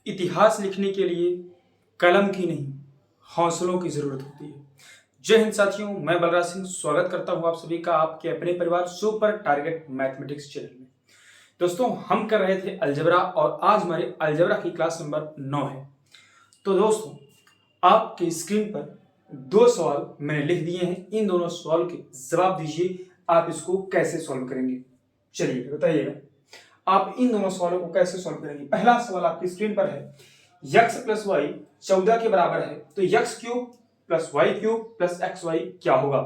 इतिहास लिखने के लिए कलम की नहीं, हौसलों की जरूरत होती है। जय हिंद साथियों, मैं बलराज सिंह स्वागत करता हूं आप सभी का आपके अपने परिवार सुपर टारगेट मैथमेटिक्स चैनल में। दोस्तों, हम कर रहे थे अलजेब्रा और आज हमारे अलजेब्रा की क्लास नंबर 9 है। तो दोस्तों, आपके स्क्रीन पर दो सवाल मैंने लिख दिए हैं। इन दोनों सवाल के जवाब दीजिए। आप इसको कैसे सॉल्व करेंगे, चलिए बताइएगा। आप इन दोनों सवालों को कैसे सॉल्व करेंगे। पहला सवाल आपकी स्क्रीन पर है, x प्लस वाई 14 के बराबर है तो x cube plus Y cube plus X Y क्या होगा।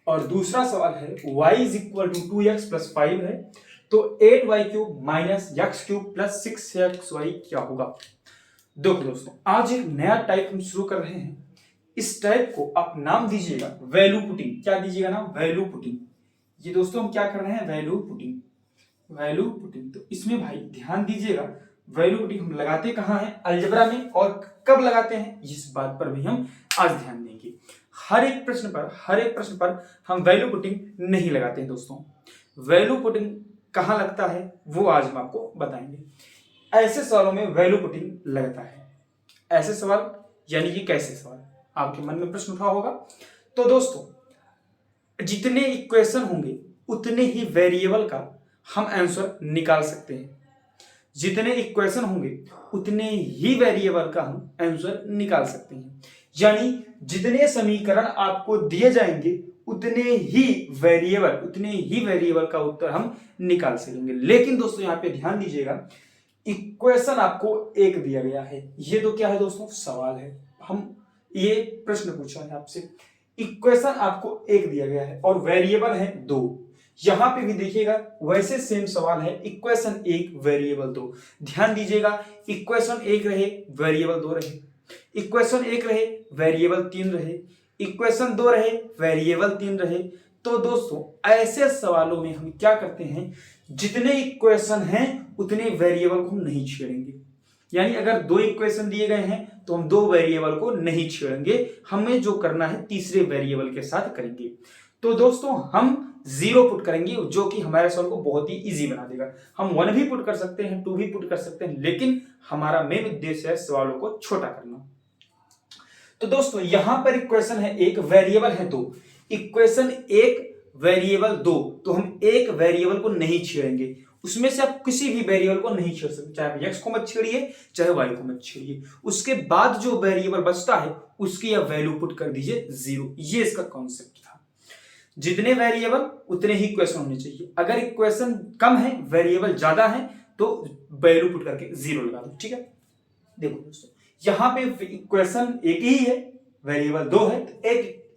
और दूसरा सवाल है y is equal to 2x plus 5 है तो 8y cube minus X cube plus 6xy क्या होगा। देखो दोस्तों, आज एक नया टाइप हम शुरू कर रहे हैं। इस टाइप को आप नाम दीजिएगा वैल्यू पुटिंग। क्या दीजिएगा नाम? Value putting. ये दोस्तों हम क्या कर रहे हैं? Value putting. वैल्यू पुटिंग, तो इसमें भाई ध्यान दीजिएगा, वैल्यू पुटिंग हम लगाते कहां है? अलजेब्रा में। और कब लगाते हैं इस बात पर भी हम आज ध्यान देंगे। हर एक प्रश्न पर हम वैल्यू पुटिंग नहीं लगाते हैं दोस्तों। वैल्यू पुटिंग कहां लगता है वो आज हम आपको बताएंगे। ऐसे सवालों में वैल्यू पुटिंग लगता है। ऐसे सवाल यानी कि कैसे सवाल, आपके मन में प्रश्न उठा होगा। तो दोस्तों, जितने इक्वेशन होंगे उतने ही वेरिएबल का हम आंसर निकाल सकते हैं। जितने इक्वेशन होंगे उतने ही वेरिएबल का हम आंसर निकाल सकते हैं। यानी जितने समीकरण आपको दिए जाएंगे उतने ही वेरिएबल का उत्तर हम निकाल सकेंगे। लेकिन दोस्तों, यहां पे ध्यान दीजिएगा, इक्वेशन आपको एक दिया गया है। ये तो क्या है दोस्तों? सवाल है। हम ये प्रश्न पूछा है आपसे, इक्वेशन आपको एक दिया गया है और वेरिएबल है 2। यहां पे भी देखिएगा वैसे सेम सवाल है, इक्वेशन एक वेरिएबल 2। ध्यान दीजिएगा, इक्वेशन एक रहे वेरिएबल 2 रहे, इक्वेशन एक रहे वेरिएबल 3 रहे, इक्वेशन 2 रहे वेरिएबल 3 रहे। तो दोस्तों, ऐसे सवालों में हम क्या करते हैं, जितने इक्वेशन हैं उतने वेरिएबल को हम नहीं छेड़ेंगे। यानी अगर 2 इक्वेशन दिए गए हैं तो हम 2 वेरिएबल को नहीं छेड़ेंगे। हमें जो करना है तीसरे वेरिएबल के साथ करेंगे। तो दोस्तों, हम 0 पुट करेंगे जो कि हमारे सवाल को बहुत ही इजी बना देगा। हम 1 भी पुट कर सकते हैं, 2 भी पुट कर सकते हैं, लेकिन हमारा मेन उद्देश्य है सवालों को छोटा करना। तो दोस्तों, यहां पर इक्वेशन है एक, वेरिएबल है 2। इक्वेशन एक वेरिएबल 2, तो हम एक वेरिएबल को नहीं छेड़ेंगे। उसमें से आप किसी भी वेरिएबल को नहीं छेड़ सकते, चाहे आप x को मत छेड़िए चाहे y को मत छेड़िए। उसके बाद जो वेरिएबल बचता है उसकी आप वैल्यू पुट कर दीजिए 0। ये इसका कॉन्सेप्ट था। जितने वेरिएबल उतने ही इक्वेशन होने चाहिए। अगर इक्वेशन कम है, वेरिएबल ज्यादा है, तो वैल्यू पुट करके 0 लगा दो। ठीक है, देखो दोस्तों, यहां पे इक्वेशन एक ही है, वेरिएबल 2 है, तो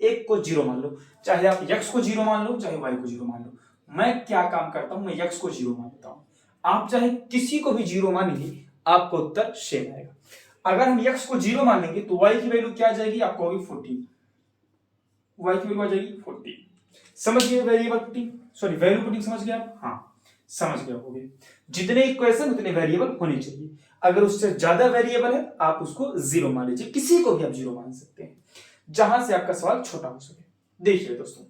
एक को 0 मान लो। चाहे आप x को 0 मान लो चाहे y को 0 मान लो। मैं क्या काम करता हूं, मैं x को 0 मान लेता हूं। आप चाहे किसी को भी 0 मानेंगे, आपको उत्तर सेम आएगा। अगर हम x को 0 मान लेंगे तो y की वैल्यू क्या आ जाएगी? आपको होगी 14। y की वैल्यू आ जाएगी 14। समझ गए वैल्यू पुटिंग समझ गए आप? हाँ, समझ गए होंगे। जितने इक्वेशन उतने वेरिएबल होने चाहिए। अगर उससे ज्यादा वेरिएबल है आप उसको 0 मान लीजिए। किसी को भी आप 0 मान सकते हैं, जहां से आपका सवाल छोटा हो सके। देखिए दोस्तों,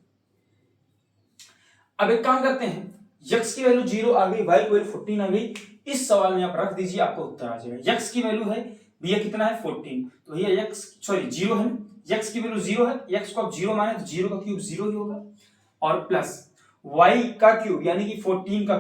अब एक काम करते हैं, x की वैल्यू 0 आ गई, y की वैल्यू 14 आ गई। इस सवाल में आप रख दीजिए, आपको उत्तर आ जाएगा। x की वैल्यू है भैया कितना है? 14। तो भैया 0 है, x की वैल्यू 0 है, x को आप 0 माने तो 0 का क्यूब 0 ही होगा, और प्लस y का क्यूब यानी कि 14 का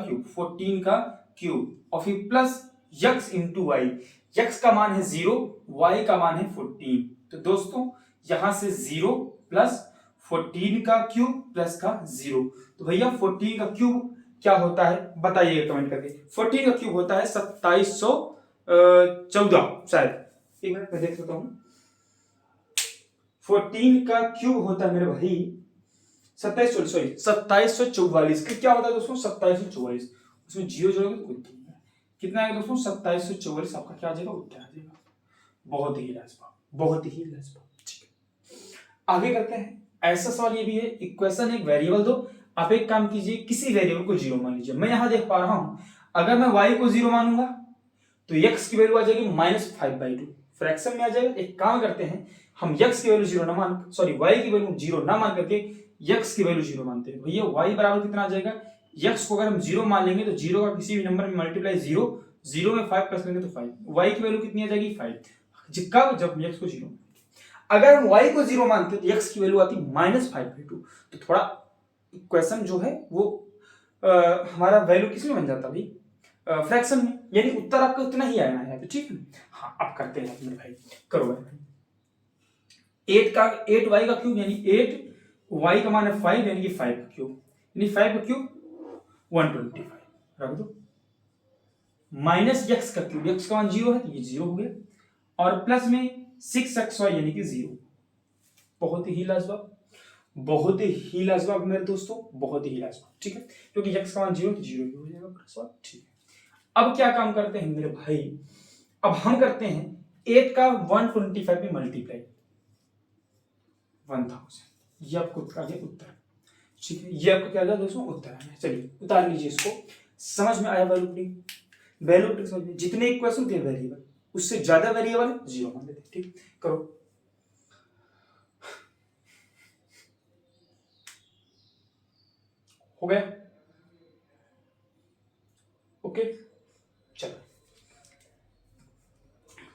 क्यूब और फिर plus x into Y. x का मान है 0, y का मान है 14। तो दोस्तों, यहां से 0 प्लस 14 का क्यूब प्लस का 0। तो भैया 14 का क्यूब क्या होता है बताइए कमेंट करके। 14 का क्यूब होता है 2714 शायद, एक मिनट मैं देख सकता हूं। 14 का क्यूब होता है मेरे भाई 2744। क्या होता है दोस्तों? 2744। उसमें 0 जोड़ोगे तो कुछ नहीं है। कितना है दोस्तों? 2744 आपका क्या आ जाएगा? उत्तर आ जाएगा। बहुत ही लाजवाब, बहुत ही लाजवाब। ठीक है, आगे करते हैं। ऐसा सवाल ये भी है, इक्वेशन एक वेरिएबल दो, आप एक काम कीजिए, किसी वेरिएबल को 0 मान लीजिए। मैं यहां देख पा रहा हूं, अगर मैं y को 0 मानूंगा तो x की वैल्यू आ जाएगी -5/2, फ्रैक्शन में आ जाएगा। एक काम करते हैं, हम x की वैल्यू 0 ना मान y की वैल्यू 0 ना मान करके x की वैल्यू 0 मानते हैं। भैया y बराबर कितना आ जाएगा? x को अगर हम 0 मान लेंगे तो 0 का किसी भी नंबर में मल्टीप्लाई 0 0 में 5 प्लस करेंगे तो 5, y की वैल्यू कितनी आ जाएगी 5। कब? जब x को 0। अगर हम y को 0 मानते तो x की वैल्यू आती -5/2। तो थोड़ा इक्वेशन जो है वो हमारा वैल्यू किस में बन जाता भाई? फ्रैक्शन में, यानी उत्तर आपका उतना ही आना है। ठीक है, हाँ अब करते हैं मेरे भाई, करो भाई। 8y का क्यूब यानी 8y का मान है 5 यानी कि 5 का क्यूब, यानी 5 का क्यूब 125 रख दो, माइनस x का क्यूब, x का मान 0 है तो ये 0 हो गया, और प्लस में 6xy यानी कि 0। बहुत ही लाजवाब, बहुत ही लाजवाब मेरे दोस्तों, बहुत ही लाजवाब। ठीक है, क्योंकि x का मान 0 तो 0 हो जाएगा प्लस। ठीक है, अब क्या काम करते हैं मेरे भाई? अब हम करते हैं 8 का 125 में मल्टीप्लाई 1000, ये आपको आ गया उत्तर। ठीक है, ये आपको क्या लगा दोस्तों? उत्तर आया। चलिए उतार लीजिए इसको। समझ में आया वैल्यू पुटिंग? वैल्यू पुटिंग समझ में, जितने इक्वेशन थे वेरिएबल उससे ज्यादा वेरिएबल 0 मान लेते। ठीक, करो। हो गया? ओके, चलो।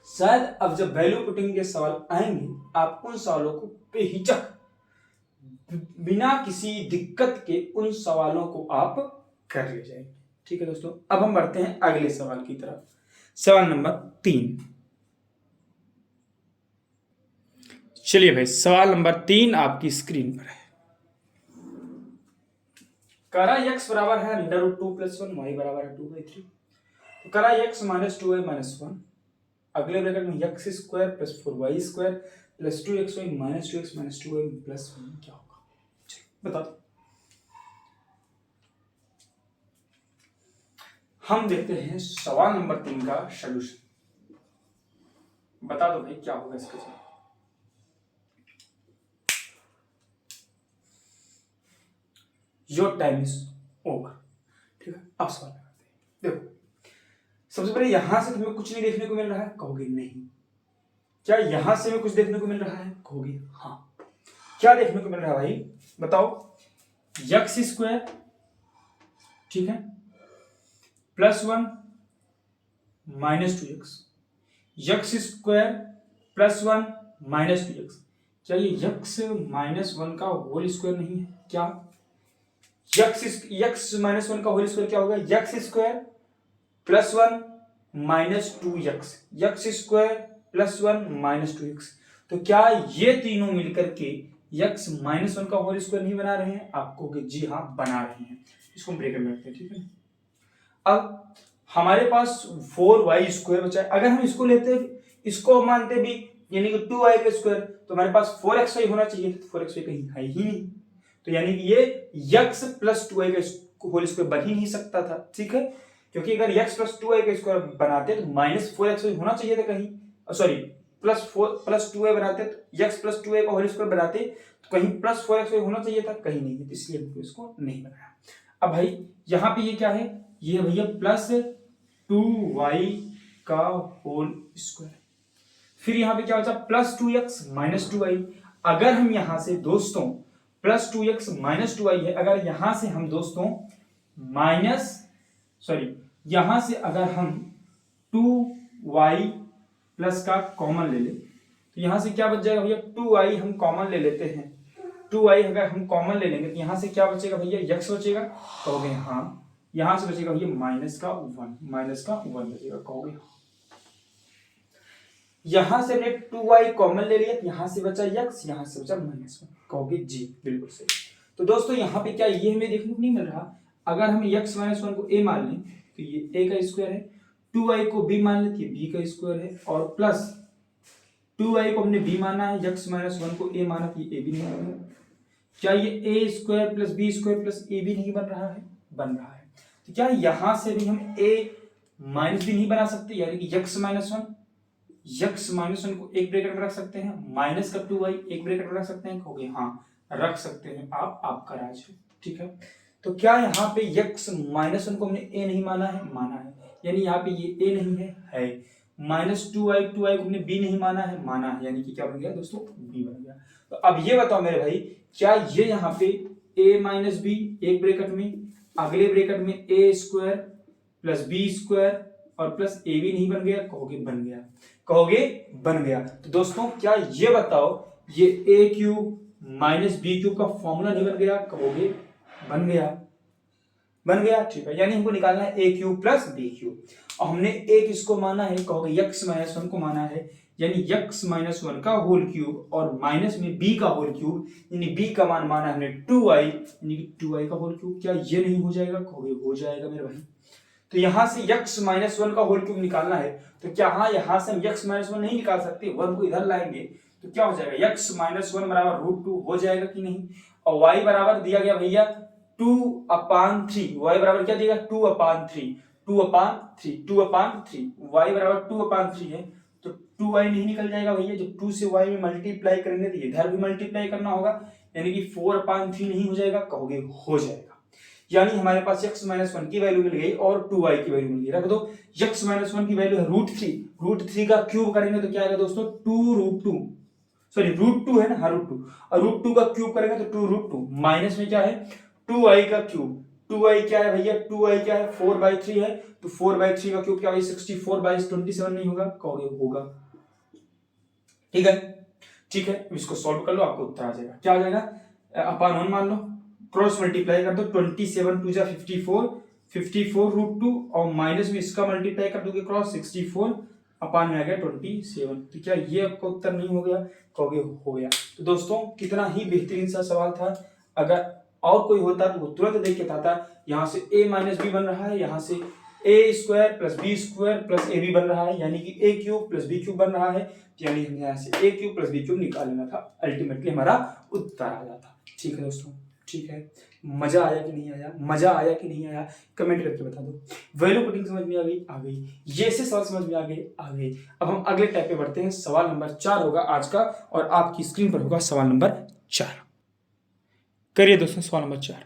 शायद अब जब वैल्यू पुटिंग के सवाल आएंगे आप उन सवालों को बेहिचक बिना किसी दिक्कत के उन सवालों को आप कर ले जाएंगे। ठीक है दोस्तों, अब हम बढ़ते हैं अगले सवाल की तरफ। सवाल नंबर 3। चलिए भाई, सवाल नंबर 3 आपकी स्क्रीन पर है। करा x बराबर है √2 + 1, y बराबर है 2/3। तो करा x - 2y - 1, अगले ब्रैकेट में x² + 4y² + 2xy - 2x - 2y + 1 क्या होगा? बता दो। हम देखते हैं सवाल नंबर 3 का सॉल्यूशन। बता दो भाई क्या होगा इसके साथ। Your time is over. ठीक है, अब सवाल करते हैं। देखो, सबसे पहले यहां से तुम्हें कुछ नहीं देखने को मिल रहा है, कहोगे नहीं। क्या यहां से हमें कुछ देखने को मिल रहा है, कहोगे हाँ। क्या देखने को मिल रहा है भाई बताओ? x², ठीक है, +1 - 2x, x² + 1 - 2x। क्या ये x - 1 का होल स्क्वायर नहीं है? क्या x - 1 का होल स्क्वायर क्या होगा? x² + 1 - 2x, x² + 1 - 2x। तो क्या ये तीनों मिलकर के x - 1 का होल स्क्वायर नहीं बना रहे हैं? आप कहोगे जी हाँ बना रहे हैं। इसको हम ब्रेकेट में रखते हैं। ठीक है, अब हमारे पास 4y² बचा है। अगर हम इसको लेते, इसको मानते भी यानी कि 2y का स्क्वायर, तो हमारे पास 4xy होना चाहिए, तो 4xy कहीं है ही नहीं। तो यानी कि ये x + 2y का होल स्क्वायर बन ही नहीं सकता था। ठीक है, क्योंकि अगर x + 2y का स्क्वायर बनाते तो -4xy होना चाहिए था कहीं, सॉरी +2y बनाते तो x + 2y का होल स्क्वायर बनाते तो कहीं +4xy होना चाहिए था, कहीं नहीं है, इसलिए हमको इसको नहीं बनाया। अब भाई यहाँ पे ये क्या है? ये भैया +2y का होल स्क्वायर, फिर यहाँ पे क्या बचा? +2x - 2y। अगर हम यहां से दोस्तों +2x - 2y है, अगर यहां से हम दोस्तों यहां से अगर हम 2y प्लस का कॉमन ले ले तो यहां से क्या बच जाएगा भैया? 2y हम कॉमन ले लेते हैं। 2y अगर हम कॉमन ले लेंगे तो यहां से क्या बचेगा भैया? x बचेगा, कहोगे हाँ। यहां से बचेगा भैया -1 बचेगा, कहोगे हाँ। यहां से हमने 2y कॉमन ले लिया, यहां से बचा x, यहां से बचा -1, कहोगे जी बिल्कुल सही। तो दोस्तों यहाँ पे क्या ये हमें देखने को नहीं मिल रहा? अगर हम x - 1 को a मान लें तो ये a का स्क्वायर है, 2y को b मान लें तो ये b का स्क्वायर है, और प्लस 2y को हमने b माना है, x - 1 को a माना तो ये a भी नहीं बन रहा। क्या ये a² + b² + a भी नहीं बन रहा है? बन रहा है। तो क्या यहां से भी हम a माइनस भी नहीं बना सकते, यानी कि x - 1 को एक ब्रैकेट में रख सकते हैं, माइनस का 2y एक ब्रैकेट में रख सकते हैं, कहोगे हाँ रख सकते हैं आप, आपका राज है। ठीक है, तो क्या यहाँ पे x - 1 को हमने a नहीं माना है? माना है, यानी यहाँ पे ये a नहीं है -2y को हमने b नहीं माना है? माना है, यानी कि क्या बन गया दोस्तों? b बन गया। तो अब ये बताओ मेरे भाई, क्या ये यहाँ पे a - b एक ब्रैकेट में, अगले ब्रैकेट में a² + b² और प्लस ए भी नहीं बन गया, कहोगे बन गया, कहोगे बन गया। तो दोस्तों क्या ये बताओ ये ए क्यूब माइनस बी क्यूब का फॉर्मूला नहीं बन गया, कहोगे बन गया, बन गया, ठीक है। यानी हमको निकालना है ए क्यूब प्लस बी क्यूब, और हमने ए किसको माना है, कहोगे यक्स माइनस वन को माना है, यानी यक्स माइनस वन का होल क्यूब और माइनस में बी का होल क्यूब, यानी बी का मान माना है हमने 2i, यानी कि 2i का होल क्यूब। क्या ये नहीं हो जाएगा, कहोगे हो जाएगा मेरे भाई। तो यहां से यक्स माइनस वन का होल क्यूब निकालना है, तो क्या हाँ यहां से हम यक्स माइनस वन नहीं निकाल सकते, वन को इधर लाएंगे तो क्या हो जाएगा, यक्स माइनस वन बराबर √2 हो जाएगा कि नहीं। और y बराबर दिया गया भैया 2/3, y बराबर क्या दिया 2/3, 2/3, 2/3, y बराबर 2/3 है, तो 2y नहीं निकल जाएगा भैया, जब 2 से y में मल्टीप्लाई करेंगे तो इधर भी मल्टीप्लाई करना होगा, यानी कि 4/3 नहीं हो जाएगा, कहोगे हो जाएगा। यानी हमारे पास x माइनस वन की वैल्यू मिल गई और 2y की वैल्यू मिल गई। रख दो, x माइनस वन की वैल्यू है √3 का क्यूब करेंगे तो क्या आएगा दोस्तों 2√2, सॉरी √2 है ना, हाँ √2, और √2 का क्यूब करेंगे तो 2√2, माइनस में क्या है 2i का क्यूब, 2i क्या है भैया 2i क्या है 4/3 है, तो 4/3 का क्यूब क्या है 64/27 नहीं होगा, कहोगे होगा, ठीक है, ठीक है। इसको सॉल्व कर लो, आपको उत्तर आ जाएगा। क्या आ जाएगा, अपान 1 मान लो, क्रॉस मल्टीप्लाई कर दो, 27 2 जा 54, 54 √2 और माइनस में इसका मल्टीप्लाई कर दोगे क्रॉस 64 अपान में आ गया 27। तो क्या ये आपका उत्तर नहीं हो गया, कहोगे हो गया। तो दोस्तों कितना ही बेहतरीन सा सवाल था, अगर और कोई होता तो वो तुरंत देख के था। यहाँ से a माइनस बी बन रहा है, यहाँ से a square plus B square plus A B बन रहा है, यानी कि a cube plus B cube बन रहा है, यानी हमें यहाँ से a cube plus B cube निकाल लेना था, अल्टीमेटली हमारा उत्तर आ जाता। ठीक है दोस्तों, ठीक है। मजा आया कि नहीं आया, मजा आया कि नहीं आया, कमेंट करके बता दो। वैल्यू पुटिंग समझ में आ गई, आ गई, ये से सवाल समझ में आ गए, आ गए। अब हम अगले टाइप पे बढ़ते हैं, सवाल नंबर 4 होगा आज का, और आपकी स्क्रीन पर होगा सवाल नंबर 4। करिए दोस्तों सवाल नंबर 4।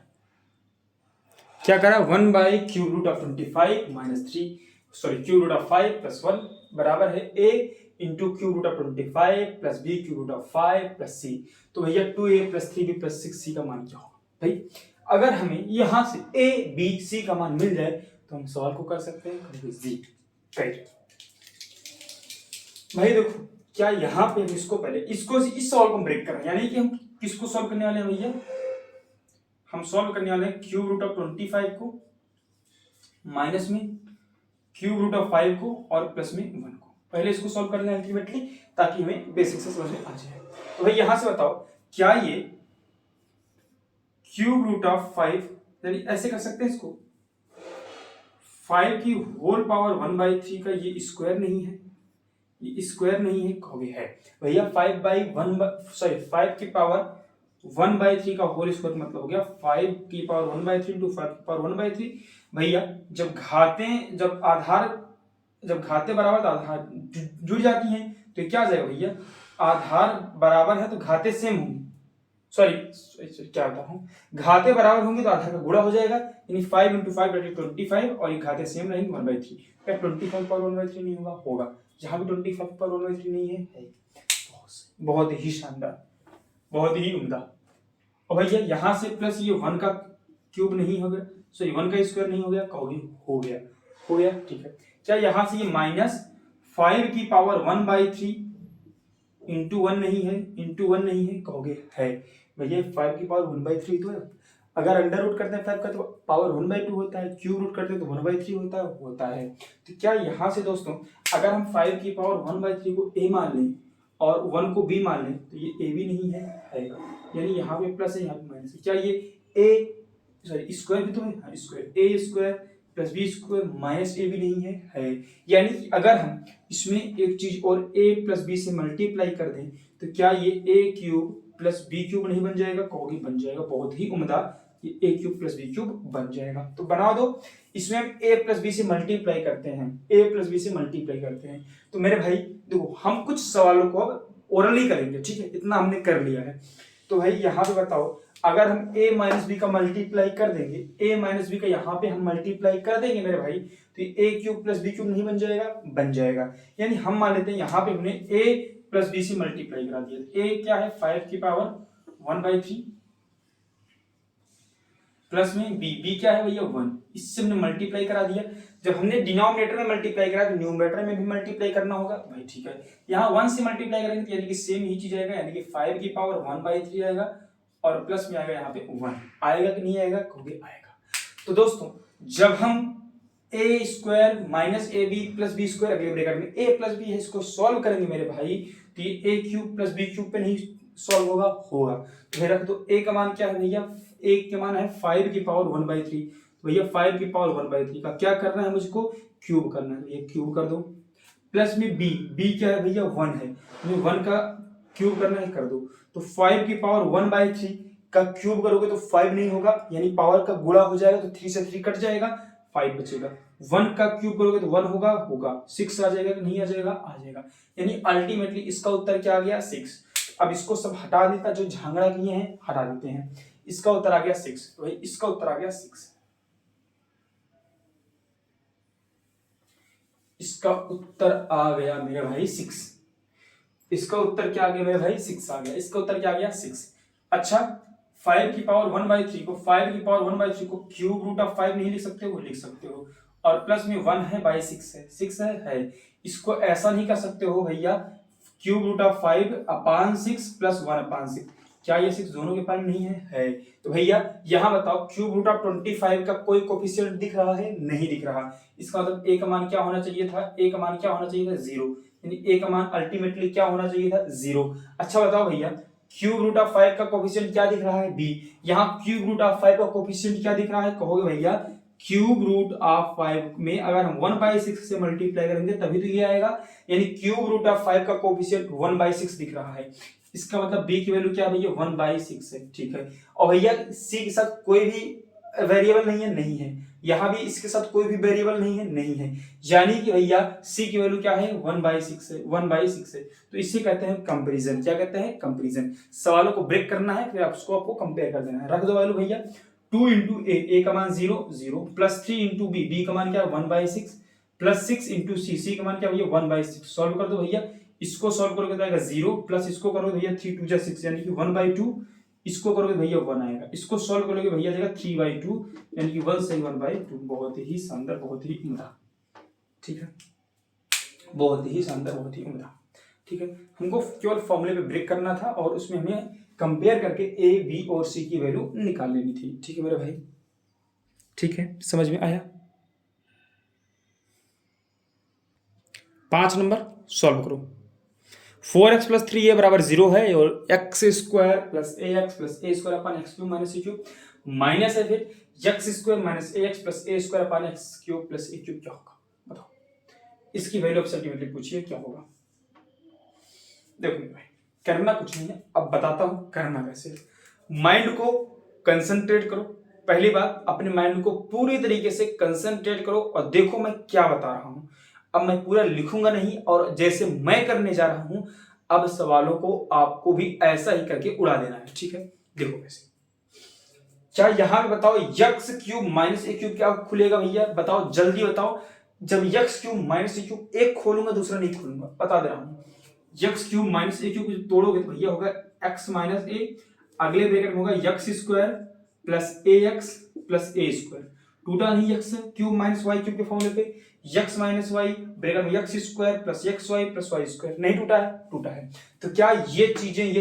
क्या करा, 1/3 माइनस 3, सॉरी √5 प्लस 1 बराबर है a into √25 plus b √5 plus c। तो भैया 2a plus 3b plus 6c का मान क्या होगा भाई। अगर हमें यहां से a b c का मान मिल जाए तो हम सवाल को कर सकते हैं जी, राइट। भाई देखो क्या यहाँ पे इसको पहले इसको इस सवाल को ब्रेक कर रहे हैं, यानी कि हम किसको सॉल्व करने वाले हैं भैया, हम सॉल्व करने वाले हैं √25 को माइनस में √5 को और प्लस में 1 को। पहले इसको सॉल्व करना है अल्टीमेटली, ताकि हमें बेसिक से समझ में आ जाए। तो भाई यहां से बताओ क्या ये √5, यानी ऐसे कर सकते हैं इसको, 5 की होल पावर 1/3 का ये स्क्वायर नहीं है, ये स्क्वायर नहीं है, कहोगे है भैया 5 की पावर 1/3 का होल स्क्वायर मतलब हो गया 5 की पावर 1/3 इंटू 5 की पावर 1/3। भैया जब घाते बराबर तो आधार जुड़ जाती हैं, तो क्या आ जाएगा भैया, आधार बराबर है तो घाते सेम होंगे, सॉरी क्या बता हूँ, घाते बराबर होंगे तो आधार का गुणा हो जाएगा, यानी 5 इंटू 5 25, और ये घाते सेम रहेंगे 1/3। क्या 25 पावर 1/3 नहीं होगा, होगा, जहां भी 25 पावर 1/3 नहीं है। बहुत ही शानदार, बहुत ही उम्दा। और भैया यहां से प्लस ये 1 का क्यूब नहीं हो गया, सॉरी 1 का स्क्वायर नहीं हो गया, कहोगे हो गया, हो गया, ठीक है। क्या यहां से ये माइनस 5 की पावर 1/3 इंटू 1 नहीं है, इंटू 1 नहीं है, कहोगे है। भैया 5 की पावर 1/3 तो है, अगर अंडर रूट करते हैं 5 का तो पावर 1/2 होता है, क्यूब रूट करते हैं तो 1/3 होता है। तो क्या यहाँ से दोस्तों अगर हम 5 की पावर 1/3 को a मान लें और 1 को b मान लें तो ये a भी नहीं है, यानी यहाँ पे प्लस है, यहाँ पे माइनस है। क्या ये a सॉरी स्क्वायर भी तो है, हाँ square, a square plus B square minus a भी नहीं है। यानी कि अगर हम इसमें एक चीज और a प्लस बी से मल्टीप्लाई कर दें तो क्या ये a cube plus B cube नहीं बन जाएगा, कहोगे बन जाएगा, बहुत ही उम्दा, ये a cube plus B cube बन जाएगा। तो बना दो, इसमें हम a प्लस बी से मल्टीप्लाई करते हैं, a प्लस बी से मल्टीप्लाई करते हैं। तो मेरे भाई देखो हम कुछ सवालों को अब ओरली करेंगे, ठीक है, इतना हमने कर लिया है। तो भाई यहाँ पे बताओ अगर हम a माइनस बी का मल्टीप्लाई कर देंगे, a माइनस बी का यहाँ पे हम मल्टीप्लाई कर देंगे मेरे भाई, तो a cube plus B cube नहीं बन जाएगा, बन जाएगा। यानी हम मान लेते हैं यहाँ पे हमने a प्लस बी से मल्टीप्लाई करा दिया, a क्या है 5 की पावर 1/3 प्लस में बी क्या है भैया 1, इससे हमने मल्टीप्लाई करा दिया। जब हमने डिनोमिनेटर में मल्टीप्लाई करा तो न्यूमरेटर में भी मल्टीप्लाई करना होगा भाई, ठीक है। यहाँ 1 से मल्टीप्लाई करेंगे तो यानी कि सेम ही चीज आएगा, यानी कि 5 की पावर 1/3 आएगा और प्लस में आएगा यहाँ पे 1 आएगा कि नहीं आएगा, कहोगे आएगा। तो दोस्तों जब हम a square minus a b plus B square अगले ब्रैकेट में ए प्लस बी है इसको सॉल्व करेंगे मेरे भाई, तो ये ए क्यूब प्लस बी क्यूब पे नहीं सॉल्व होगा, तो रख दो। ए का मान क्या है भैया, ए का मान है 5 की पावर 1/3, तो भैया 5 की पावर 1/3 का क्या करना है मुझको, क्यूब करना है, ये क्यूब कर दो। प्लस में बी क्या है भैया 1 है, तो 1 का क्यूब करना है, कर दो। तो 5 की पावर 1/3 का क्यूब करोगे तो 5 नहीं होगा, यानी पावर का गुणा हो जाएगा, तो 3 से 3 कट जाएगा, 5 बचेगा। 1 का क्यूब करोगे तो 1 होगा 6 आ जाएगा कि नहीं आ जाएगा, आ जाएगा। यानी अल्टीमेटली इसका उत्तर क्या आ गया 6। अब इसको सब हटा देता, जो झांगड़ा किए हैं हटा देते हैं, इसका उत्तर आ गया 6। तो भाई इसका उत्तर आ गया 6, इसका उत्तर आ गया मेरे भाई 6। इसका उत्तर क्या आ गया मेरे भाई 6 आ गया, इसका उत्तर क्या आ गया 6। अच्छा 5 की पावर 1/3 को 5 की पावर 1/3 को क्यूब रूट ऑफ 5 नहीं लिख सकते हो, लिख सकते हो। और प्लस में 1 है बाई 6 है, 6 है। इसको ऐसा नहीं कर सकते हो भैया, cube root of 5 upon 6 plus 1 upon 6, क्या ये 6 दोनों के पास नहीं है? तो भैया यहाँ बताओ क्यूब रूट ऑफ 25 का कोई कोफिशिएंट दिख रहा है, नहीं दिख रहा। इसका मतलब ए का मान क्या होना चाहिए था, ए का मान क्या होना चाहिए था 0, यानी ए का मान अल्टीमेटली क्या होना चाहिए था 0। अच्छा बताओ भैया क्यूब रूट ऑफ 5 का कोफिशिएंट क्या दिख रहा है बी, यहाँ क्यूब रूट ऑफ 5 का कोफिशिएंट क्या दिख रहा है, कहोगे भैया क्यूब रूट ऑफ 5 में अगर हम 1/6 से मल्टीप्लाई करेंगे तभी तो ये आएगा, यानी क्यूब रूट ऑफ 5 का कोफिशिएंट 1/6 दिख रहा है। इसका मतलब b की वैल्यू क्या है भैया 1/6 है, ठीक है। और भैया c के साथ कोई भी वेरिएबल नहीं है, नहीं है। यहाँ भी इसके साथ कोई भी वेरिएबल नहीं है, नहीं है। यानी कि भैया c की वैल्यू क्या है 1/6 है, 1/6 है। तो इसे कहते हैं कंपैरिजन, क्या कहते हैं कंपैरिजन। सवालों को ब्रेक करना है, फिर आपको कंपेयर कर देना है। रख दो वैल्यू भैया 2 इंटू ए का मान 0 0 प्लस 3 इंटू बी का मान क्या है 1/6 प्लस 6 इंटू सी का मान क्या भैया 1/6। सॉल्व कर दो भैया, इसको सॉल्व करोगे तो आएगा 0 प्लस इसको करोगे भैया 3 2 6 यानी कि 1/2, इसको करोगे भैया 1 आएगा, इसको सॉल्व करोगे भैया जाएगा 3/2 यानी कि 1 से 1/2। बहुत ही शानदार, बहुत ही उम्दा, ठीक है, बहुत ही शानदार, बहुत ही उम्दा, ठीक है। हमको केवल फॉर्मूले पे ब्रेक करना था और उसमें हमें कंपेयर करके ए बी और सी की वैल्यू निकाल लेनी थी, ठीक है मेरे भाई, ठीक है, समझ में आया। 5 नंबर सॉल्व करो। 4x प्लस 3a बराबर 0 है और एक्स स्क्वायर प्लस ए एक्स प्लस ए square upon x cube minus c cube minus है, फिर x square minus a x plus A square upon x cube plus a cube क्या होगा, बताओ। इसकी वैल्यू अब अल्टीमेटली पूछिए क्या होगा। देखो भाई करना कुछ नहीं है, अब बताता हूं करना कैसे। माइंड को कंसंट्रेट करो, पहली बात अपने माइंड को पूरी तरीके से कंसंट्रेट करो और देखो मैं क्या बता रहा हूं। अब मैं पूरा लिखूंगा नहीं, और जैसे मैं करने जा रहा हूं अब सवालों को आपको भी ऐसा ही करके उड़ा देना है, ठीक है। देखो कैसे, क्या यहां पे बताओ x cube minus a cube क्या खुलेगा भैया, बताओ जल्दी बताओ। जब x cube minus a cube एक खोलूंगा दूसरा नहीं खोलूंगा, बता दे रहा हूं। X cube minus a cube तोड़ोगे तो भैया होगा एक्स माइनस ए, अगले ब्रैकेट में होगा यक्स स्क्वायर प्लस ए एक्स प्लस ए स्क्वायर। टूटा नहीं X cube minus Y cube के फॉर्मूले पे, यक्स माइनस वाई ब्रैकेट में X square plus X Y plus Y square. नहीं टूटा है, टूटा है। तो क्या ये चीजें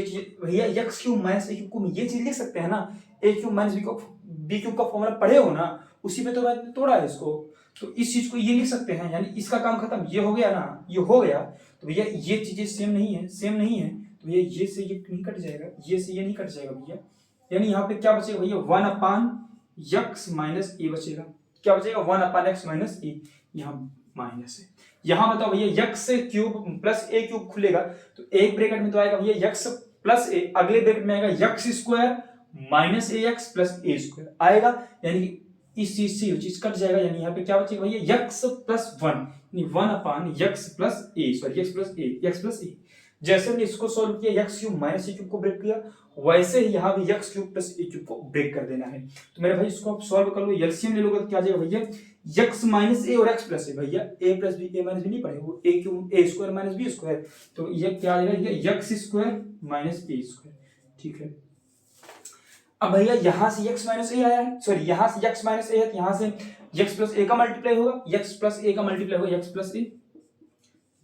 भैया x cube minus a cube को ये चीज लिख सकते हैं ना, ए क्यूब माइनस बी क्यूब का फॉर्मूला पढ़े हो ना, उसी पे तो मैंने तोड़ा है इसको, तो इस चीज को ये लिख सकते हैं, यानी इसका काम खत्म, ये हो गया ना, ये हो गया। तो भैया ये चीजें सेम नहीं है, सेम नहीं है, तो भैया ये से ये नहीं कट जाएगा, ये से ये नहीं कट जाएगा भैया, यानी यहाँ पे क्या बचेगा भैया 1 अपान यक्स माइनस ए बचेगा। क्या बचेगा 1 अपान एक्स माइनस ए, यहाँ माइनस है। यहाँ बताओ भैया x cube plus a cube खुलेगा तो एक ब्रैकेट में तो आएगा भैया यक्स प्लस ए, अगले ब्रैकेट में आएगा x square minus a x plus A square आएगा, यानी कि इस चीज से चीज कट जाएगा, यानी यहाँ पे क्या बचेगा भैया यक्स प्लस 1, यानी 1 अपान यक्स प्लस ए, सॉरी यक्स प्लस ए। जैसे हमने इसको सॉल्व किया x cube minus a cube को ब्रेक किया, वैसे ही यहाँ भी x cube plus a cube को ब्रेक कर देना है। तो मेरे भाई इसको आप सॉल्व कर लो, एलसीएम ले लोगे तो क्या जाएगा भैया यक्स माइनस ए और एक्स प्लस ए, भैया ए प्लस बी, ए माइनस बी नहीं पढ़े वो, ए क्यूब ए स्क्वायर माइनस बी स्क्वायर, तो ये क्या आ जाएगा यक्स स्क्वायर माइनस ए स्क्वायर, ठीक है। अब भैया यहाँ से x माइनस ए आया है, सॉरी यहाँ से x माइनस ए है, तो यहाँ से x प्लस ए का मल्टीप्लाई होगा, x प्लस ए का मल्टीप्लाई होगा x प्लस ए,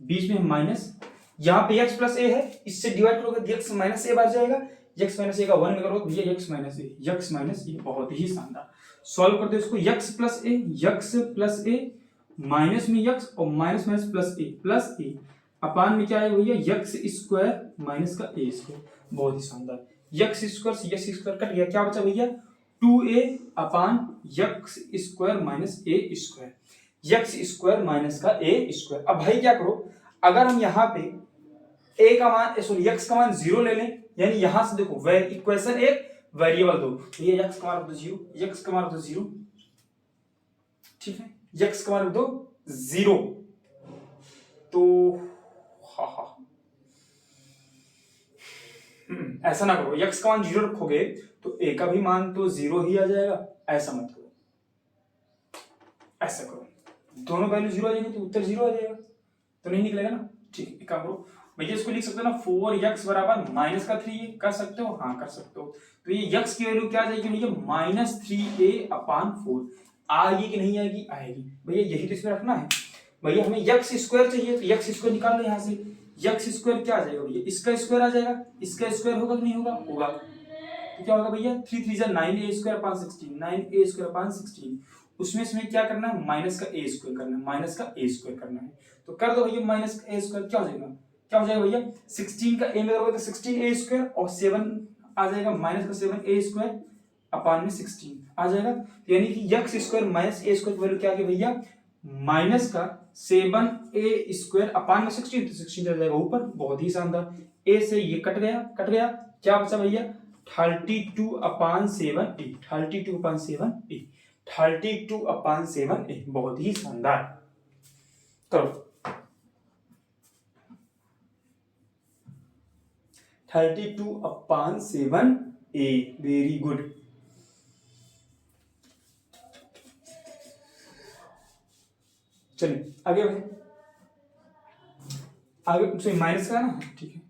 बीच में माइनस, यहाँ पे x प्लस ए है, इससे डिवाइड करोगे तो x माइनस ए बार जाएगा, x माइनस ए का 1 में करोगे भैया x माइनस ए, बहुत ही शानदार। सॉल्व कर दो इसको, x प्लस ए माइनस में x और माइनस माइनस प्लस ए अपान में क्या है भैया x स्क्वायर माइनस का ए स्क्वायर, बहुत ही शानदार। x स्क्वायर से x स्क्वायर कट गया, क्या बचा भैया 2a अपान x स्क्वायर माइनस ए स्क्वायर, x स्क्वायर माइनस का ए स्क्वायर। अब भाई क्या करो, अगर हम यहाँ पे a का मान सॉरी x का मान 0 ले लें, यानी यहां से देखो इक्वेशन एक वेरिएबल दो, तो ये x का मान दो 0, x का मान दो 0, ठीक है, x का मान दो 0, तो हा ऐसा ना करो, x का मान 0 रखोगे तो a का भी मान तो 0 ही आ जाएगा, ऐसा मत करो, ऐसा करो, दोनों वैल्यू 0 आ जाएंगे तो उत्तर 0 आ जाएगा, तो नहीं निकलेगा ना। ठीक है, काम करो भैया, इसको लिख सकते हो ना 4x बराबर माइनस का 3a, कर सकते हो, हाँ कर सकते हो। तो ये x की वैल्यू क्या आ जाएगी भैया माइनस 3a अपान 4, आएगी कि नहीं आएगी, आएगी भैया, यही तो इसमें रखना है भैया, हमें x स्क्वायर चाहिए, तो x स्क्वायर निकाल लो यहाँ से, x स्क्वायर क्या आ जाएगा भैया, इसका स्क्वायर आ जाएगा, इसका स्क्वायर होगा कि नहीं होगा, होगा, तो क्या होगा भैया 3 3 9a square upon 16, 9a square upon 16, उसमें से क्या करना है माइनस का a स्क्वायर करना है, माइनस का a स्क्वायर करना है, तो कर दो भैया माइनस का a स्क्वायर, क्या हो जाएगा, क्या हो जाएगा भैया 16 का a में करोगे तो 16a स्क्वायर और 7 आ जाएगा माइनस का 7a स्क्वायर अपान में 16 आ जाएगा, यानी कि x square minus a square की वैल्यू क्या आ गई भैया माइनस का 7a स्क्वायर अपान में 16, तो 16 आ जाएगा ऊपर, बहुत ही शानदार। a से ये कट गया, क्या बचा भैया 32 अपान 7a, 32 अपान 7a, 32 अपान 7a, बहुत ही शानदार। करो 32 अपान 7a, वेरी गुड। चलिए आगे बढ़े, आगे माइनस का ना, ठीक है,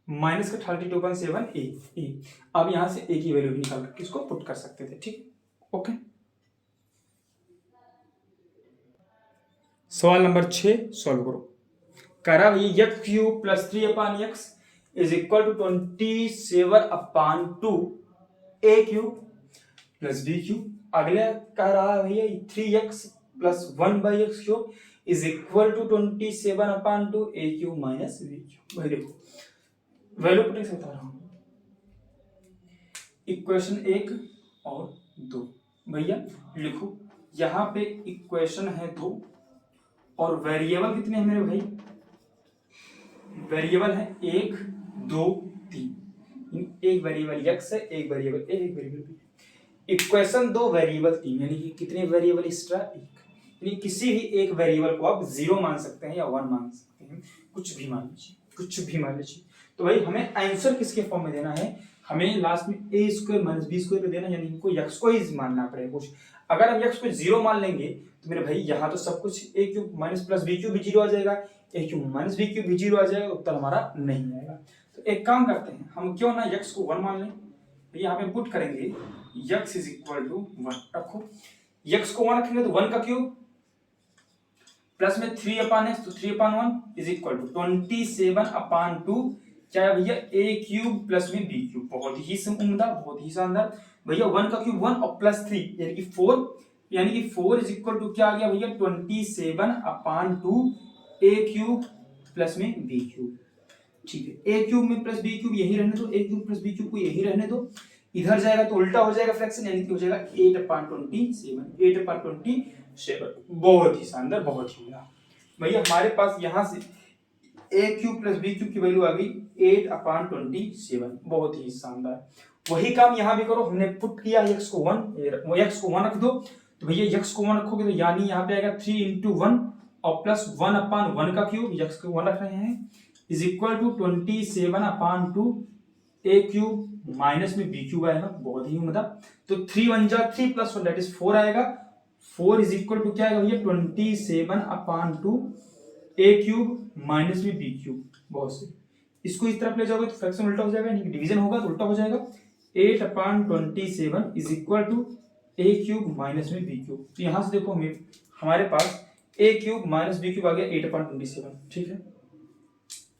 माइनस का 32.7a, अब यहां से a की वैल्यू निकाल करके इसको पुट कर सकते थे, ठीक, ओके। सवाल नंबर 6 सॉल्व करो, करा भैया x cube plus 3 upon x is equal to 27 upon 2 a cube plus b cube, अगला कह रहा है भैया 3x plus 1 by X cube is equal to 27 upon 2 a cube minus b cube. भाई देखो वैल्यू पुटिंग से बता रहा हूं, इक्वेशन 1 और 2 भैया लिखो, यहां पे इक्वेशन है 2 और वेरिएबल कितने हैं मेरे भाई, वेरिएबल है 1 2 3, एक वेरिएबल x है, एक वेरिएबल a, एक वेरिएबल b, इक्वेशन 2 वेरिएबल 3, यानी कि कितने वेरिएबल एक्स्ट्रा, एक, यानी किसी भी एक वेरिएबल को आप 0 मान सकते हैं या 1 मान सकते हैं, कुछ भी मान लीजिए, कुछ भी मान लीजिए। तो भाई हमें आंसर किसके फॉर्म में देना है, हमें लास्ट में a square minus b square पे देना, यानी इनको x को ही मानना पड़ेगा कुछ। अगर हम x को 0 मान लेंगे तो मेरे भाई यहाँ तो सब कुछ a cube minus plus b cube भी 0 आ जाएगा, a cube minus b cube भी 0 आ जाएगा, उत्तर हमारा नहीं आएगा। तो एक काम करते हैं, हम क्यों ना x को 1 मान लें, तो यहाँ पे पुट करेंगे x इज इक्वल टू 1, रखो x को 1 रखेंगे तो 1 का क्यूब प्लस में 3 अपान x, तो 3 अपान 1 इज इक्वल टू 27 अपान 2, क्या है भैया a क्यूब प्लस में b क्यूब, बहुत ही उम्दा, बहुत ही शानदार भैया। 1 का क्यूब 1 और प्लस 3 यानी कि 4, यानी कि 4 इज इक्वल टू क्या आ गया भैया 27 अपान 2 a क्यूब प्लस में b क्यूब, ठीक है, a क्यूब में प्लस b क्यूब यही रहने दो, a cube plus b cube को यही रहने दो, इधर जाएगा तो उल्टा हो जाएगा फ्रैक्शन, यानी कि हो जाएगा 8/27, 8/27, बहुत ही शानदार, बहुत ही उम्दा भैया। हमारे पास यहाँ से a cube plus b cube की वैल्यू आ गई 8/27, बहुत ही शानदार। वही काम यहाँ भी करो, हमने पुट किया x को 1 रख दो, तो भैया x को 1 रखोगे तो यानी यहाँ पे आएगा 3 into 1 और प्लस 1/1 का क्यूब, x को 1 रख रहे हैं, is equal to 27/2 a cube minus में b क्यूब आएगा, बहुत ही उम्दा। तो 3 1 जा 3 प्लस 1 दैट इज 4 आएगा, 4 इज इक्वल टू क्या आएगा भैया 27/2 a क्यूब माइनस में b क्यूब, बहुत से। इसको इस तरफ ले जाओगे तो फ्रैक्शन उल्टा हो जाएगा, यानी कि डिवीजन होगा तो उल्टा हो जाएगा, 8/27 is equal to A cube minus में बी क्यूब। तो यहां से देखो हमें हमारे पास A cube minus B cube आ गया 8/27, ठीक है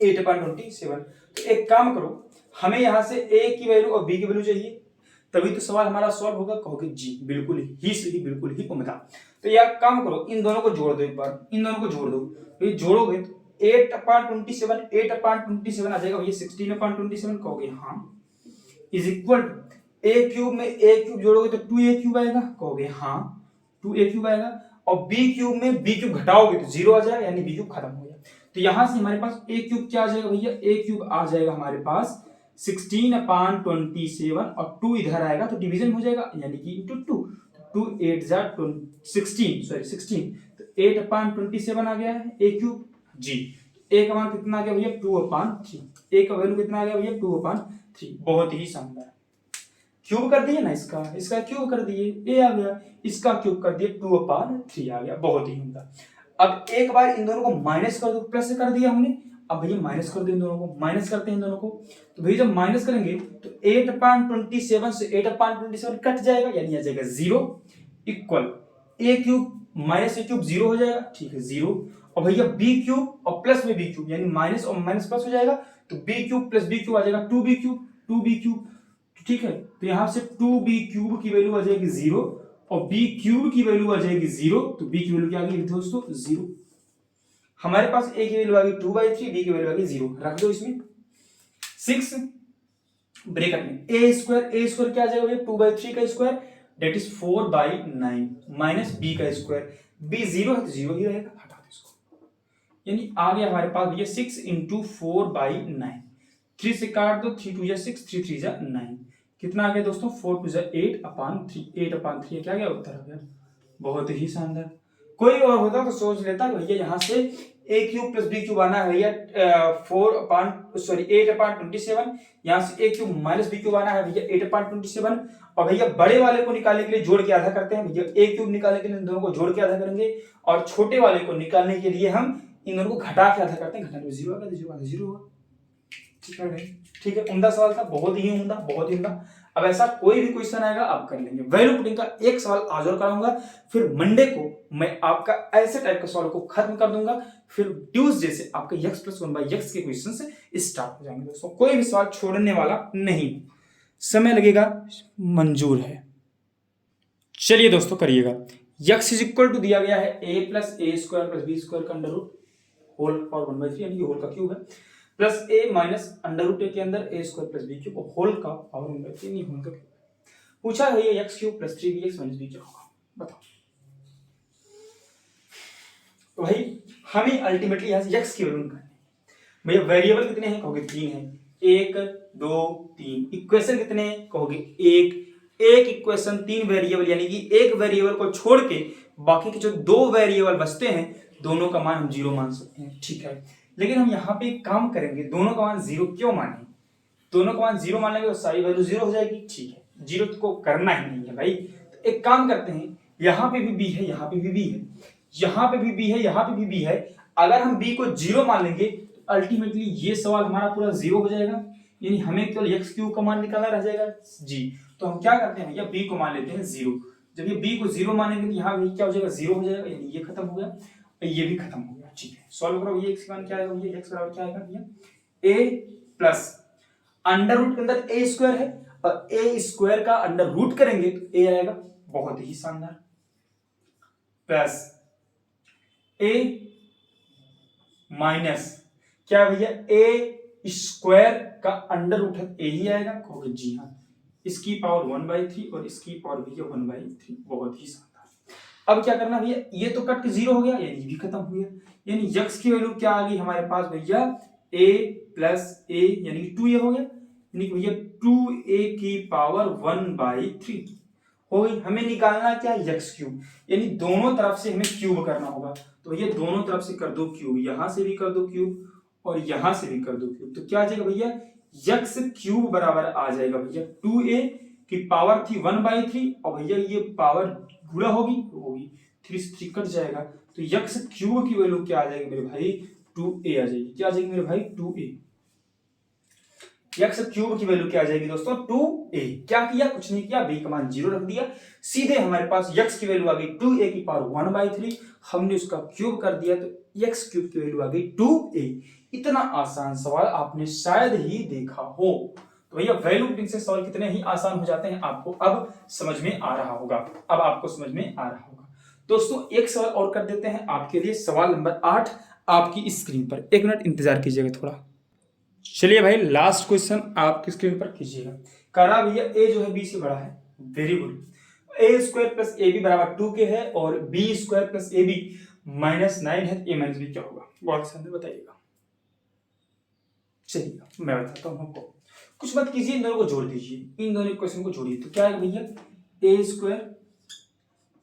8/27। तो एक काम करो, हमें यहां से ए की वैल्यू और बी की वैल्यू चाहिए, तभी तो सवाल हमारा सॉल्व होगा। कहोगे जी बिल्कुल ही सही, बिल्कुल ही उम्दा। तो यार काम करो, इन दोनों को जोड़ दो, एक बार इन दोनों को जोड़ दो। तो ये जोड़ोगे तो 8/27 आ जाएगा भैया 16/27। कहोगे हाँ, is equal to A cube में ए क्यूब जोड़ोगे तो 2a क्यूब आएगा। कहोगे हाँ 2a क्यूब आएगा। और बी क्यूब में बी क्यूब घटाओगे तो 0 आ जाएगा, यानी बी क्यूब खत्म हो गया। तो यहां से हमारे पास ए क्यूब क्या आ जाएगा भैया, ए क्यूब आ जाएगा हमारे पास 16/27 और 2 इधर आएगा तो डिवीजन हो जाएगा, यानी कि इंटू 2, 2 8 जा 16, तो 8/27 आ गया है ए क्यूब जी। ए का मान कितना आ गया भैया 2/3, ए का वैल्यू कितना आ गया भैया 2/3। बहुत ही शानदार, क्यूब कर दिए ना, इसका क्यूब कर दिए, ए आ गया, इसका क्यूब कर दिए 2/3 आ गया, बहुत ही उम्दा। अब एक बार इन दोनों को माइनस कर दो, प्लस कर दिया हमने, अब भैया माइनस कर दो, इन दोनों को माइनस करते हैं इन दोनों को। तो भैया जब माइनस करेंगे तो 8/27 से 8/27 कट जाएगा, यानी आ जाएगा 0 equal a cube minus a cube 0 हो जाएगा, ठीक है 0। और भैया बी क्यूब और प्लस में बी क्यूब, यानी माइनस और माइनस प्लस हो जाएगा, तो b cube plus B cube आ जाएगा 2b क्यूब, ठीक है। तो यहां से 2b क्यूब की वैल्यू आ जाएगी 0 और b क्यूब की वैल्यू आ जाएगी 0, तो b की वैल्यू क्या आ गई दोस्तों 0। हमारे पास a की वैल्यू आ गई 2/3, b की वैल्यू आ गई 0, रख दो इसमें 6 ब्रैकेट में a स्क्वायर क्या आ जाएगा भैया 2/3 का square that is 4/9 minus b का स्क्वायर, b 0 है तो 0 ही रहेगा, हटा दो इसको। यानी आ गया हमारे पास भैया 6 × 4/9, 3 से काट दो, 3 2 6, 3 3 9, कितना आ गया दोस्तों 4 2 8/3, 8/3 क्या गया उत्तर आ गया। बहुत ही शानदार। कोई और होता तो सोच लेता भैया यहाँ से a cube plus b cube आना है भैया 8/27, यहाँ से a cube minus b cube आना है भैया 8/27। और भैया बड़े वाले को निकालने के लिए जोड़ के आधा करते हैं भैया, a क्यूब निकालने के लिए इन दोनों को जोड़ के आधा करेंगे, और छोटे वाले को निकालने के लिए हम इन दोनों को घटा के आधा करते हैं, घटाने में 0 आएगा, 0 होगा, ठीक है। उम्दा सवाल था, बहुत ही उम्दा, बहुत ही उम्दा। अब ऐसा कोई भी क्वेश्चन आएगा आप कर लेंगे। वैल्यू पुटिंग का एक सवाल आज और कराऊंगा, फिर मंडे को मैं आपका ऐसे टाइप का सवाल को खत्म कर दूंगा, फिर ट्यूसडे से आपके x + 1/x के क्वेश्चन से स्टार्ट हो जाएंगे दोस्तों। कोई भी सवाल छोड़ने वाला नहीं, समय लगेगा, मंजूर है। चलिए दोस्तों करिएगा। x = दिया गया है a + a² + b² का अंडर रूट होल पावर 1/3, यानी कि होल का क्यूब है, plus a minus under root के अंदर a² + b³ होल का पावर 1/3, नहीं होल का क्यूब। पूछा है ये x³ + 3bx - b क्या होगा, बताओ। तो भाई हमें अल्टीमेटली यहां से x की वैल्यू निकालनी है। भैया वेरिएबल कितने हैं, कहोगे 3 है, 1 2 3। इक्वेशन कितने हैं, कहोगे एक इक्वेशन 3 वेरिएबल, यानी कि एक वेरिएबल को छोड़ के बाकी के जो 2 वेरिएबल बचते हैं दोनों का मान हम 0 मान सकते हैं, ठीक है। लेकिन हम यहाँ पे एक काम करेंगे, दोनों का मान 0 क्यों माने, दोनों का मान 0 मान लेंगे तो सारी वैल्यू 0 हो जाएगी, ठीक है। 0 को करना ही नहीं है भाई। तो एक काम करते हैं, यहाँ पे भी b है, यहाँ पे भी b है, यहाँ पे भी b है, यहाँ पे भी b है। अगर हम b को 0 मान लेंगे तो अल्टीमेटली ये सवाल हमारा पूरा 0 हो जाएगा, यानी हमें केवल x³ का मान निकालना रह जाएगा जी। तो हम क्या करते हैं भैया, b को मान लेते हैं 0। जब ये b को 0 मानेंगे तो यहाँ भी क्या हो जाएगा 0 हो जाएगा, यानी ये खत्म हो गया, ये भी खत्म हो गया, ठीक है। सॉल्व करो, ये x का मान क्या आएगा भैया, x बराबर क्या आएगा भैया a प्लस अंडर रूट के अंदर a² है और a² का अंडर रूट करेंगे तो a आएगा, बहुत ही शानदार, प्लस a माइनस क्या भैया a² का अंडर रूट है a ही आएगा, कहोगे जी हाँ, इसकी पावर 1/3 और इसकी पावर भैया 1/3, बहुत ही शानदार। अब क्या करना भैया, ये तो कट के 0 हो गया, यानी ये भी खत्म हो गया, यानी x की वैल्यू क्या आ गई हमारे पास भैया a प्लस a, यानी 2a हो गया, यानी भैया 2a की पावर 1/3 हो गई। हमें निकालना क्या है x³, यानी दोनों तरफ से हमें क्यूब करना होगा। तो भैया दोनों तरफ से कर दो क्यूब, यहां से भी कर दो क्यूब और यहां से भी कर दो क्यूब, तो क्या आ जाएगा भैया x³ बराबर आ जाएगा भैया 2a की पावर थी 1/3 और भैया ये पावर गुणा होगी 3 से 3 कट जाएगा, तो x³ की वैल्यू क्या आ जाएगी मेरे भाई 2a आ जाएगी, क्या आ जाएगी मेरे भाई 2a। एक्स क्यूब की वैल्यू क्या आ जाएगी दोस्तों 2a। क्या किया, कुछ नहीं किया, b का मान 0 रख दिया, सीधे हमारे पास x की वैल्यू आ गई 2a की पावर 1/3, हमने उसका क्यूब कर दिया तो x क्यूब की वैल्यू आ गई 2a। इतना आसान सवाल आपने शायद ही देखा हो। तो भैया वैल्यू पुटिंग से सवाल कितने ही आसान हो जाते हैं आपको अब समझ में आ रहा होगा, अब आपको समझ में आ रहा होगा। दोस्तों एक सवाल और कर देते हैं आपके लिए, सवाल नंबर 8 आपकी स्क्रीन पर, 1 मिनट इंतजार कीजिएगा थोड़ा। चलिए भाई लास्ट क्वेश्चन आपकी स्क्रीन पर कीजिएगा। करा भैया ए जो है बी से बड़ा है, very good. A square plus A B बराबर 2k है और बी स्क्वायर प्लस ए बी -9 है, ए माइनस बी क्या होगा बॉक्स के अंदर बताइएगा। चलिए मैं बताता हूँ आपको, कुछ मत कीजिए, इन दोनों को जोड़ दीजिए, इन दोनों क्वेश्चन को जोड़िए तो क्या है भैया, a square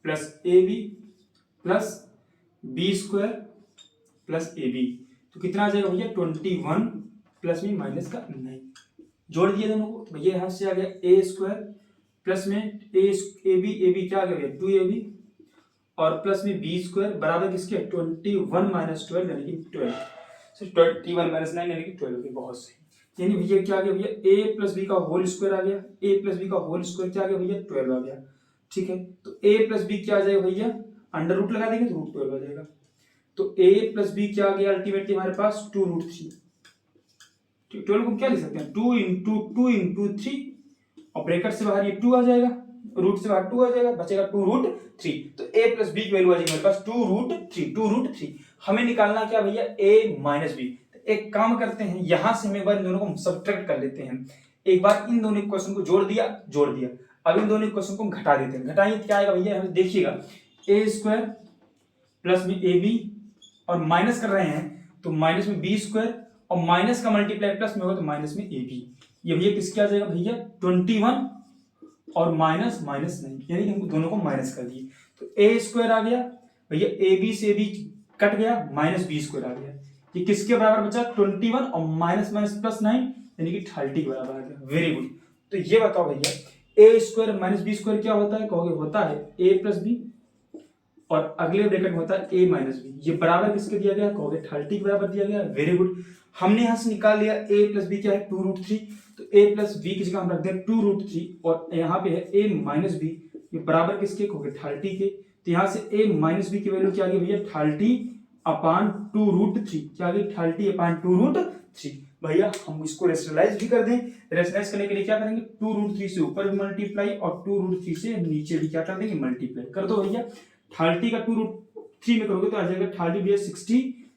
plus A b plus B square plus A b, तो कितना आ जाएगा भैया 21 प्लस में माइनस का 9, जोड़ दिए दोनों को तो भैया यहां से आ गया ए स्क्वायर प्लस में ए बी क्या आ गया भैया 2ab और प्लस में बी स्क्वायर बराबर किसके 21 माइनस 12 यानी कि 12, सो 21 माइनस 9 यानी कि 12 हो गया, बहुत सही। यानी भैया क्या आ गया भैया a प्लस बी का होल स्क्वायर आ गया, a प्लस बी का होल स्क्वायर क्या आ गया भैया 12 आ गया, ठीक है। तो a प्लस बी क्या आ जाएगा भैया, अंडर रूट लगा देंगे तो रूट 12 आ जाएगा, तो a प्लस बी क्या आ गया अल्टीमेटली हमारे पास 2√3। 12 को क्या लिख सकते हैं 2 × 3 और ब्रैकेट से बाहर ये 2 आ जाएगा, रूट से बाहर 2 आ जाएगा, बचेगा 2√3, तो a प्लस बी की वैल्यू आ जाएगी हमारे पास 2√3। हमें निकालना क्या भैया a माइनस बी। एक काम करते हैं यहां से हम एक बार इन दोनों को सब्ट्रैक्ट कर लेते हैं, एक बार इन दोनों इक्वेशन को जोड़ दिया, अब इन दोनों इक्वेशन को घटा देते हैं, घटाएंगे क्या आएगा भैया हमें देखिएगा, a स्क्वायर प्लस में ए बी और माइनस कर रहे हैं तो माइनस में बी स्क्वायर और माइनस का मल्टीप्लाई प्लस में होगा तो माइनस में ए बी, ये भैया किसके आ जाएगा भैया 21 और माइनस 9, यानी कि हम दोनों को माइनस कर दिए तो ए स्क्वायर आ गया भैया, ए बी से बी कट गया, माइनस बी स्क्वायर आ गया, ये किसके बराबर बचा 21 और माइनस प्लस 9 यानी कि 30 के बराबर आ गया, वेरी गुड। तो ये बताओ भैया a square minus B square क्या होता है, कहोगे होता है ए प्लस बी और अगले ब्रैकेट में होता है a माइनस बी, ये बराबर किसके दिया गया, कहोगे 30 के बराबर दिया गया, वेरी गुड। हमने यहां से निकाल लिया a प्लस बी क्या है 2√3, तो a प्लस बी की जगह हम रख दें 2√3 और यहाँ पे है a माइनस बी, ये बराबर किसके, कहोगे 30 के, तो यहाँ से a माइनस बी की वैल्यू क्या आ गई भैया 30/2√3, क्या आ गई 30/2√3। भैया हम इसको रेशनलाइज भी कर दें, रेशनलाइज करने के लिए क्या करेंगे 2√3 से ऊपर भी मल्टीप्लाई और 2√3 से नीचे भी क्या कर देंगे मल्टीप्लाई कर दो भैया, 30 का 2√3 में करोगे तो आ जाएगा 30 भैया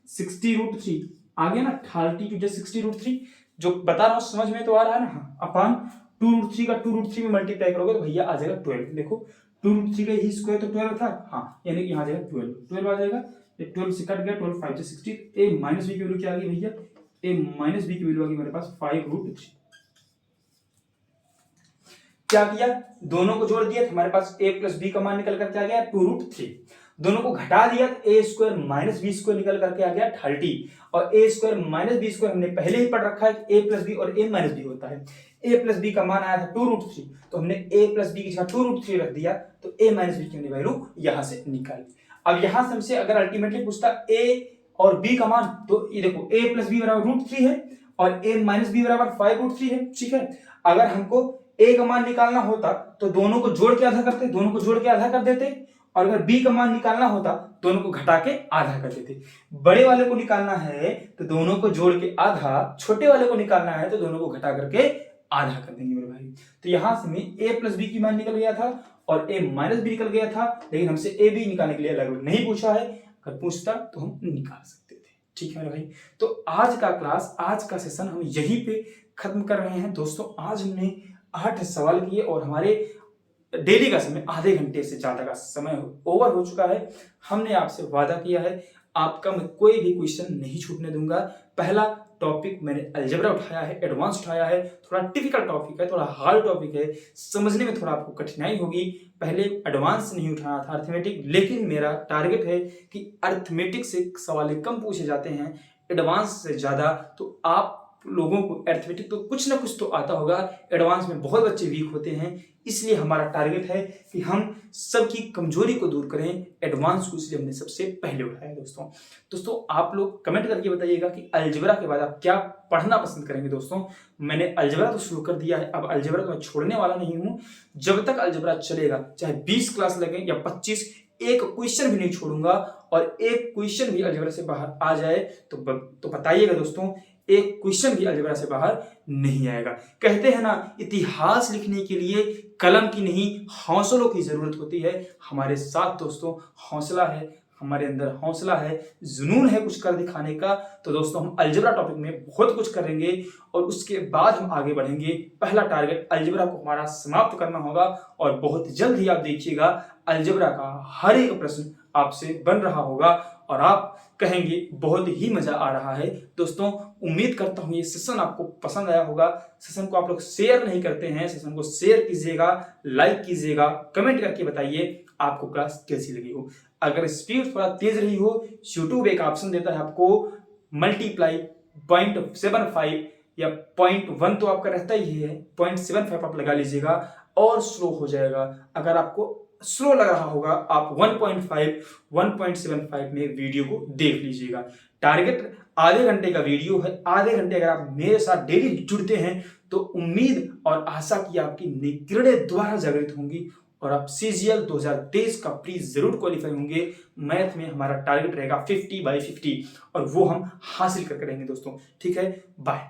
60√3 आ गया ना, 30 टू 60√3, जो बता रहा हूँ समझ में तो आ रहा है ना, अपान 2√3 का 2√3 में मल्टीप्लाई करोगे तो भैया आ जाएगा 12, देखो 2√3 का ही स्क्वायर तो 12 था, हाँ यानी कि यहाँ आ जाएगा 12 आ जाएगा, 12 से कट गया 12 5 से 60, a माइनस बी की वैल्यू क्या आ गई भैया, a माइनस बी की वैल्यू आ गई हमारे पास 5√3। क्या किया दोनों को जोड़ दिया तो हमारे पास a प्लस बी का मान निकल करके आ गया 2√3, दोनों को घटा दिया तो a square minus B square निकल करके आ गया 30 और a square minus B square हमने पहले ही पढ़ रखा है a प्लस बी और a माइनस बी होता है, a प्लस बी का मान आया था 2√3 तो हमने a प्लस बी की जगह 2√3 रख दिया तो a माइनस बी की हमने वैल्यू यहां से निकाली। अब यहां से हमसे अगर अल्टीमेटली पूछता a और b का मान तो ये देखो a प्लस बी बराबर √3 है और a माइनस बी बराबर 5√3 है, ठीक है। अगर हमको a का मान निकालना होता तो दोनों को जोड़ के आधा करते, दोनों को जोड़ के आधा कर देते, और अगर b का मान निकालना होता दोनों को घटा के आधा कर देते। बड़े वाले को निकालना है तो दोनों को जोड़ के आधा, छोटे वाले को निकालना है तो दोनों को घटा करके आधा कर देंगे मेरे भाई। तो यहां से में a प्लस बी की मान निकल गया था और a माइनस बी निकल गया था, लेकिन हमसे a b निकालने के लिए अलग अलग नहीं पूछा है, अगर पूछता तो हम निकाल सकते थे, ठीक है मेरे भाई। तो आज का क्लास, आज का सेशन हम यहीं पे खत्म कर रहे हैं दोस्तों। आज हमने 8 सवाल किए और हमारे डेली का समय आधे घंटे से ज्यादा का समय ओवर हो चुका है। हमने आपसे वादा किया है आपका मैं कोई भी क्वेश्चन नहीं छूटने दूंगा। पहला टॉपिक मैंने अलजेब्रा उठाया है, एडवांस उठाया है, थोड़ा डिफिकल्ट टॉपिक है, थोड़ा हार्ड टॉपिक है, समझने में थोड़ा आपको कठिनाई होगी। पहले एडवांस नहीं उठाना था अर्थमेटिक, लेकिन मेरा टारगेट है कि अर्थमेटिक से सवाल कम पूछे जाते हैं एडवांस से ज्यादा, तो आप लोगों को अरिथमेटिक तो कुछ ना कुछ तो आता होगा, एडवांस में बहुत बच्चे वीक होते हैं, इसलिए हमारा टारगेट है कि हम सबकी कमजोरी को दूर करें, एडवांस को इसलिए हमने सबसे पहले उठाया दोस्तों आप लोग कमेंट करके बताइएगा कि अलजेब्रा के बाद आप क्या पढ़ना पसंद करेंगे। दोस्तों मैंने अलजेब्रा तो शुरू कर दिया है, अब अलजेब्रा तो मैं छोड़ने वाला नहीं हूं, जब तक अलजेब्रा चलेगा, चाहे 20 क्लास लगे या 25, एक क्वेश्चन भी नहीं छोड़ूंगा, और एक क्वेश्चन भी अलजेब्रा से बाहर आ जाए तो बताइएगा दोस्तों, एक क्वेश्चन भी अलजेब्रा से बाहर नहीं आएगा। कहते हैं ना, इतिहास लिखने के लिए कलम की नहीं हौसलों की जरूरत होती है। हमारे साथ दोस्तों हौसला है, हमारे अंदर हौसला है, जुनून है कुछ कर दिखाने का। तो दोस्तों हम अलजेब्रा टॉपिक में बहुत कुछ करेंगे और उसके बाद हम आगे बढ़ेंगे। पहला टारगेट अलजेब्रा को हमारा समाप्त करना होगा, और बहुत जल्द ही आप देखिएगा अलजेब्रा का हर एक प्रश्न आपसे बन रहा होगा और आप कहेंगे बहुत ही मजा आ रहा है। दोस्तों उम्मीद करता हूं ये सेशन आपको पसंद आया होगा। सेशन को आप लोग शेयर नहीं करते हैं, सेशन को शेयर कीजिएगा, लाइक कीजिएगा, कमेंट करके बताइए आपको क्लास कैसी लगी हो। अगर स्पीड थोड़ा तेज रही हो, यूट्यूब एक ऑप्शन देता है आपको मल्टीप्लाई 0.75 या 0.1 तो आपका रहता ही है, 0.75 आप लगा लीजिएगा और स्लो हो जाएगा। अगर आपको स्लो लग रहा होगा आप 1.5 1.75 में वीडियो को देख लीजिएगा। टारगेट आधे घंटे का वीडियो है, आधे घंटे अगर आप मेरे साथ डेली जुड़ते हैं तो उम्मीद और आशा की आपकी नई किरणें दोबारा जागृत होंगी और आप CGL 2023 का प्री जरूर क्वालिफाई होंगे। मैथ में हमारा टारगेट रहेगा 50/50 और वो हम हासिल कर करेंगे दोस्तों। ठीक है, बाय।